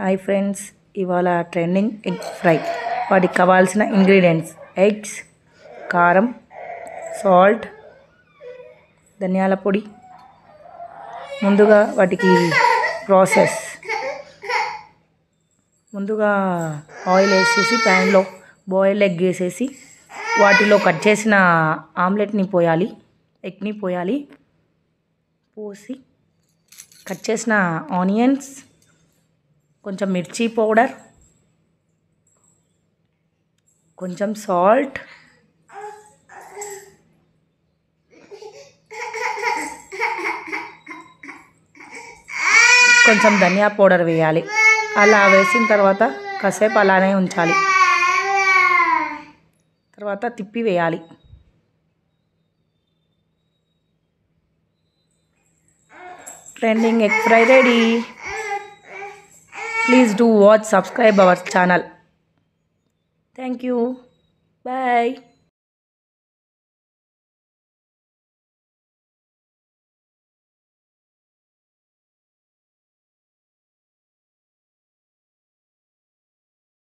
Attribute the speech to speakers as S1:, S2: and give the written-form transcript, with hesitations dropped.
S1: Hi friends, ఇవాళ trending egg fry. వాటికి కావాల్సిన ఇంగ్రీడియంట్స్: ఎగ్స్, కారం, సాల్ట్, ధనియాల పొడి. ముందుగా వాటికి ప్రాసెస్: ముందుగా ఆయిల్ వేసేసి ప్యాన్లో బాయిల్డ్ ఎగ్ వేసేసి వాటిలో కట్ చేసిన ఆమ్లెట్ని పోయాలి, ఎగ్ని పోయాలి. పోసి కట్ చేసిన ఆనియన్స్, కొంచెం మిర్చి పౌడర్, కొంచెం సాల్ట్, కొంచెం ధనియా పౌడర్ వేయాలి. అలా వేసిన తర్వాత కాసేపు అలానే ఉంచాలి. తర్వాత తిప్పి వేయాలి. Trending egg fry ready. Please do watch, subscribe our channel. Thank you. Bye.